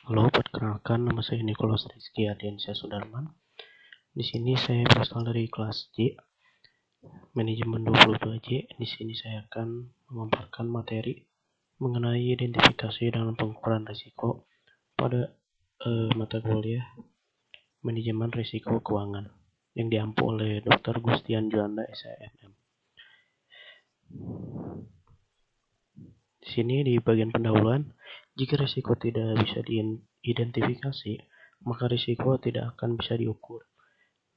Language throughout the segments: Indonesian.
Halo, perkenalkan nama saya Nicholas Rizky Ardiansyah Sudarman. Di sini saya berasal dari kelas J, manajemen 22J. Di sini saya akan memaparkan materi mengenai identifikasi dan pengukuran risiko pada mata kuliah manajemen risiko keuangan yang diampu oleh Dr. Gustian Juanda SIMM. Di sini di bagian pendahuluan, jika risiko tidak bisa diidentifikasi, maka risiko tidak akan bisa diukur.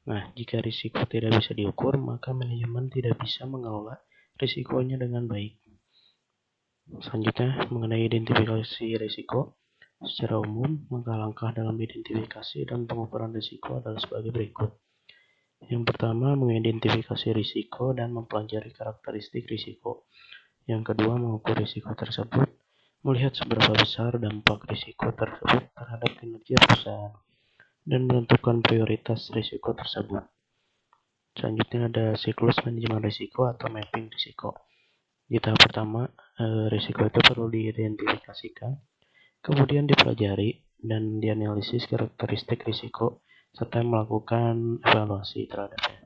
Nah, jika risiko tidak bisa diukur, maka manajemen tidak bisa mengelola risikonya dengan baik. Selanjutnya, mengenai identifikasi risiko, secara umum, langkah-langkah dalam identifikasi dan pengukuran risiko adalah sebagai berikut. Yang pertama, mengidentifikasi risiko dan mempelajari karakteristik risiko. Yang kedua, mengukur risiko tersebut, melihat seberapa besar dampak risiko tersebut terhadap kinerja perusahaan, dan menentukan prioritas risiko tersebut. Selanjutnya ada siklus manajemen risiko atau mapping risiko. Di tahap pertama, risiko itu perlu diidentifikasikan, kemudian dipelajari dan dianalisis karakteristik risiko, serta melakukan evaluasi terhadapnya.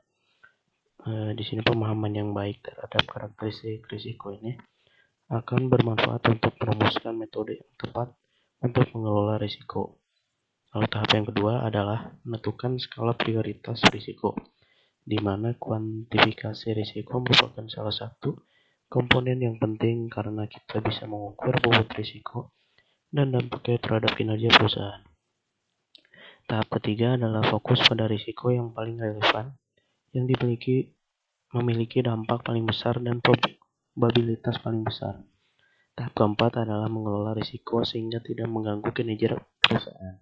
Di sini pemahaman yang baik terhadap karakteristik risiko ini akan bermanfaat untuk merumuskan metode yang tepat untuk mengelola risiko. Lalu tahap yang kedua adalah menentukan skala prioritas risiko, di mana kuantifikasi risiko merupakan salah satu komponen yang penting karena kita bisa mengukur bobot risiko dan dampaknya terhadap kinerja perusahaan. Tahap ketiga adalah fokus pada risiko yang paling relevan, yang memiliki dampak paling besar dan probabilitas paling besar. Tahap keempat adalah mengelola risiko sehingga tidak mengganggu kinerja perusahaan.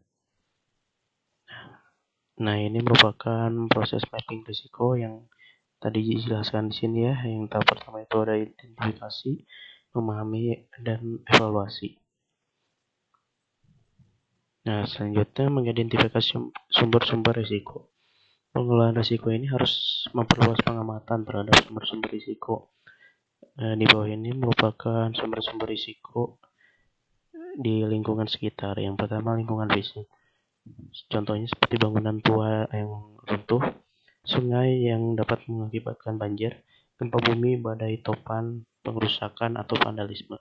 Nah, ini merupakan proses mapping risiko yang tadi dijelaskan di sini ya. Yang tahap pertama itu ada identifikasi, memahami, dan evaluasi. Nah, selanjutnya mengidentifikasi sumber-sumber risiko. Pengelolaan risiko ini harus memperluas pengamatan terhadap sumber-sumber risiko. Di bawah ini merupakan sumber-sumber risiko di lingkungan sekitar. Yang pertama, lingkungan fisik. Contohnya seperti bangunan tua yang runtuh, sungai yang dapat mengakibatkan banjir, gempa bumi, badai topan, pengerusakan, atau vandalisme.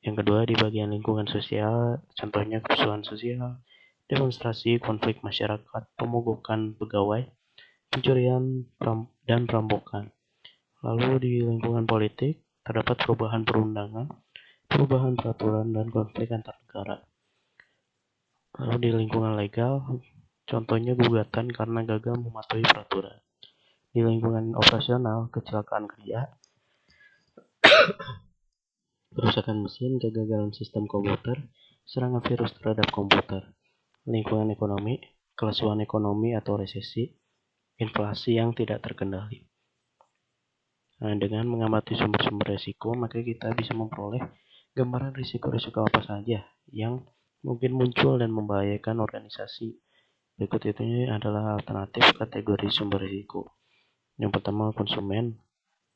Yang kedua, di bagian lingkungan sosial, contohnya kerusuhan sosial, demonstrasi, konflik masyarakat, pemogokan pegawai, pencurian, dan perampokan. Lalu di lingkungan politik, terdapat perubahan perundangan, perubahan peraturan, dan konflik antar negara. Lalu di lingkungan legal, contohnya gugatan karena gagal mematuhi peraturan. Di lingkungan operasional, kecelakaan kerja, kerusakan mesin, kegagalan sistem komputer, serangan virus terhadap komputer. Lingkungan ekonomi, kelesuan ekonomi atau resesi, inflasi yang tidak terkendali. Nah, dengan mengamati sumber-sumber risiko, maka kita bisa memperoleh gambaran risiko-risiko apa saja yang mungkin muncul dan membahayakan organisasi. Berikut itu adalah alternatif kategori sumber risiko. Yang pertama, konsumen.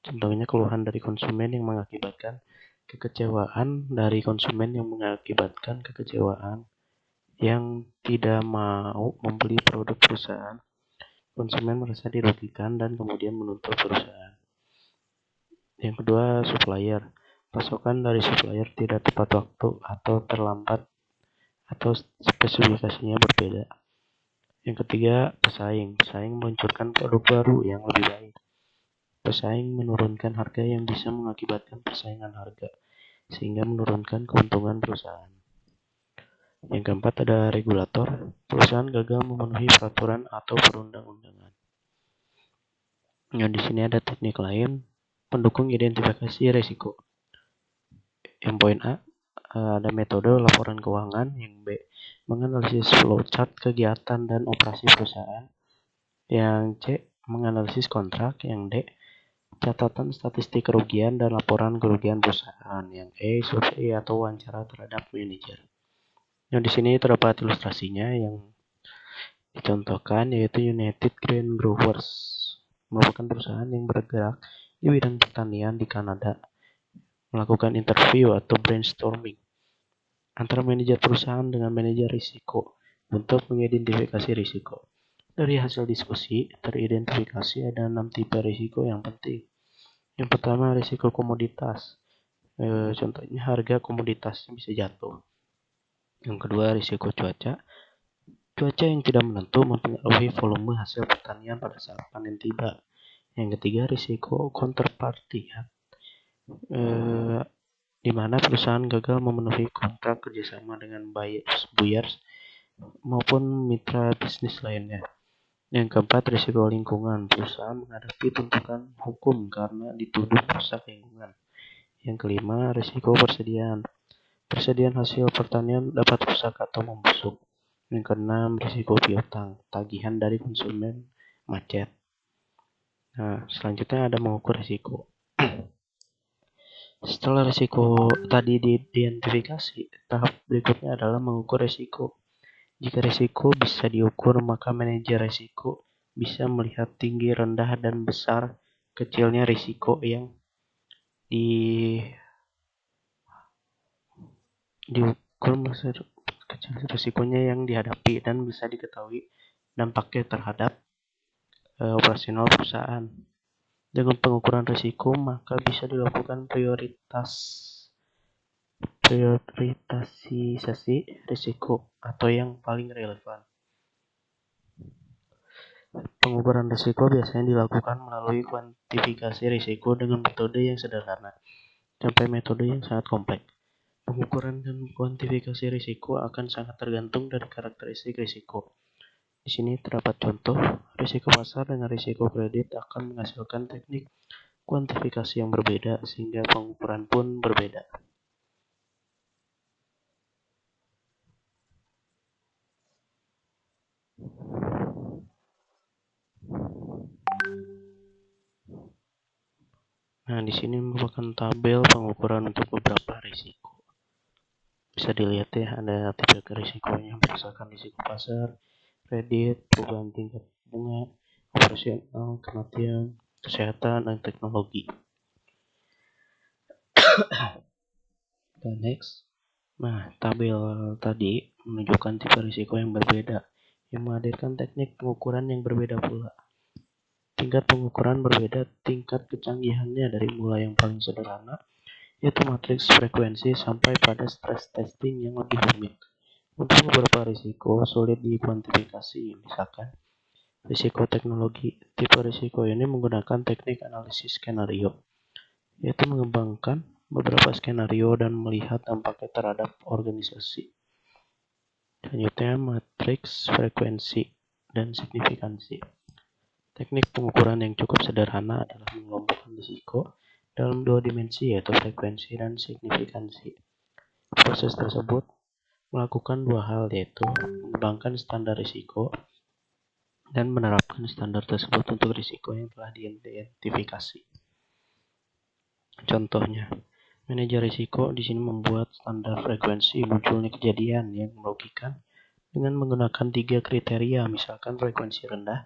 Contohnya keluhan dari konsumen yang mengakibatkan kekecewaan dari konsumen yang tidak mau membeli produk perusahaan. Konsumen merasa dirugikan dan kemudian menuntut perusahaan. Yang kedua, supplier. Pasokan dari supplier tidak tepat waktu atau terlambat atau spesifikasinya berbeda. Yang ketiga, pesaing. Pesaing meluncurkan produk baru yang lebih baik. Pesaing menurunkan harga yang bisa mengakibatkan persaingan harga, sehingga menurunkan keuntungan perusahaan. Yang keempat ada regulator. Perusahaan gagal memenuhi peraturan atau perundang-undangan. Nah, di sini ada teknik lain, pendukung identifikasi risiko. Yang poin A, ada metode laporan keuangan. Yang B, menganalisis flowchart kegiatan dan operasi perusahaan. Yang C, menganalisis kontrak. Yang D, catatan statistik kerugian dan laporan kerugian perusahaan. Yang E, survei atau wawancara terhadap manajer. Nah, di sini terdapat ilustrasinya yang dicontohkan, yaitu United Grain Growers, merupakan perusahaan yang bergerak di bidang pertanian di Kanada, melakukan interview atau brainstorming antara manajer perusahaan dengan manajer risiko untuk mengidentifikasi risiko. Dari hasil diskusi, teridentifikasi ada 6 tipe risiko yang penting. Yang pertama, risiko komoditas. Contohnya harga komoditasnya bisa jatuh. Yang kedua, risiko cuaca. Cuaca yang tidak menentu mempengaruhi volume hasil pertanian pada saat panen tiba. Yang ketiga, risiko counterparty, di mana perusahaan gagal memenuhi kontrak kerjasama dengan buyers maupun mitra bisnis lainnya. Yang keempat, risiko lingkungan. Perusahaan menghadapi tuntutan hukum karena dituduh merusak lingkungan. Yang kelima, risiko persediaan. Persediaan hasil pertanian dapat rusak atau membusuk. Yang keenam, risiko piutang. Tagihan dari konsumen macet. Nah, selanjutnya ada mengukur risiko. Setelah risiko tadi diidentifikasi, tahap berikutnya adalah mengukur risiko. Jika risiko bisa diukur, maka manajer risiko bisa melihat tinggi, rendah, dan besar kecilnya risiko yang diukur, kecil risikonya yang dihadapi, dan bisa diketahui dampaknya terhadap operasional perusahaan. Dengan pengukuran risiko, maka bisa dilakukan prioritasisasi risiko atau yang paling relevan. Pengukuran risiko biasanya dilakukan melalui kuantifikasi risiko dengan metode yang sederhana sampai metode yang sangat kompleks. Pengukuran dan kuantifikasi risiko akan sangat tergantung dari karakteristik risiko. Di sini terdapat contoh, risiko pasar dengan risiko kredit akan menghasilkan teknik kuantifikasi yang berbeda sehingga pengukuran pun berbeda. Nah, di sini merupakan tabel pengukuran untuk beberapa risiko. Bisa dilihat ya, ada tipe risikonya berdasarkan risiko pasar, kredit, perubahan tingkat bunga, operasional, kematian, kesehatan, dan teknologi. Next. Nah, tabel tadi menunjukkan tipe risiko yang berbeda, yang menghadirkan teknik pengukuran yang berbeda pula. Tingkat pengukuran berbeda tingkat kecanggihannya dari mulai yang paling sederhana, yaitu matriks frekuensi, sampai pada stress testing yang lebih rumit. Untuk beberapa risiko sulit dikuantifikasi, misalkan risiko teknologi. Tipe risiko ini menggunakan teknik analisis skenario, yaitu mengembangkan beberapa skenario dan melihat dampaknya terhadap organisasi. Selanjutnya, matriks frekuensi dan signifikansi. Teknik pengukuran yang cukup sederhana adalah mengelompokkan risiko dalam dua dimensi, yaitu frekuensi dan signifikansi. Proses tersebut melakukan dua hal, yaitu mengembangkan standar risiko dan menerapkan standar tersebut untuk risiko yang telah diidentifikasi. Contohnya, manajer risiko di sini membuat standar frekuensi munculnya kejadian yang merugikan dengan menggunakan 3 kriteria, misalkan frekuensi rendah,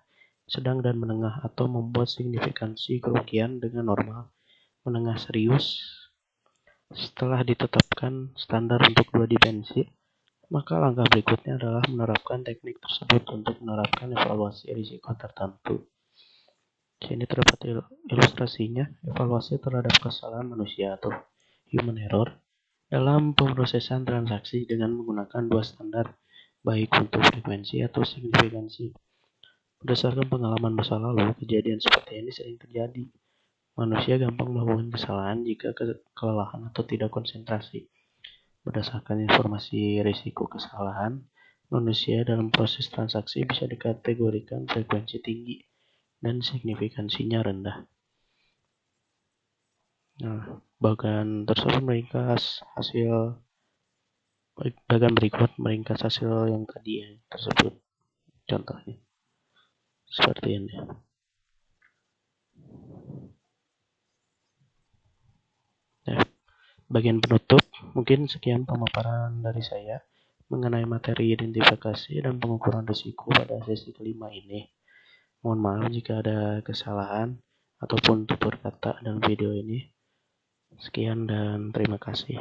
sedang, dan menengah, atau membuat signifikansi kerugian dengan normal, menengah, serius. Setelah ditetapkan standar untuk dua dimensi, maka langkah berikutnya adalah menerapkan teknik tersebut untuk menerapkan evaluasi risiko tertentu. Di sini terdapat ilustrasinya, evaluasi terhadap kesalahan manusia atau human error dalam pemrosesan transaksi dengan menggunakan dua standar, baik untuk frekuensi atau signifikansi. Berdasarkan pengalaman masa lalu, kejadian seperti ini sering terjadi. Manusia gampang melakukan kesalahan jika kelelahan atau tidak konsentrasi. Berdasarkan informasi risiko kesalahan, manusia dalam proses transaksi bisa dikategorikan frekuensi tinggi dan signifikansinya rendah. Nah, bagian tersebut berikut meringkas hasil yang tadi tersebut. Contohnya seperti ini. Nah, bagian penutup, mungkin sekian pemaparan dari saya mengenai materi identifikasi dan pengukuran risiko pada sesi kelima ini. Mohon maaf jika ada kesalahan ataupun tutur kata dalam video ini. Sekian dan terima kasih.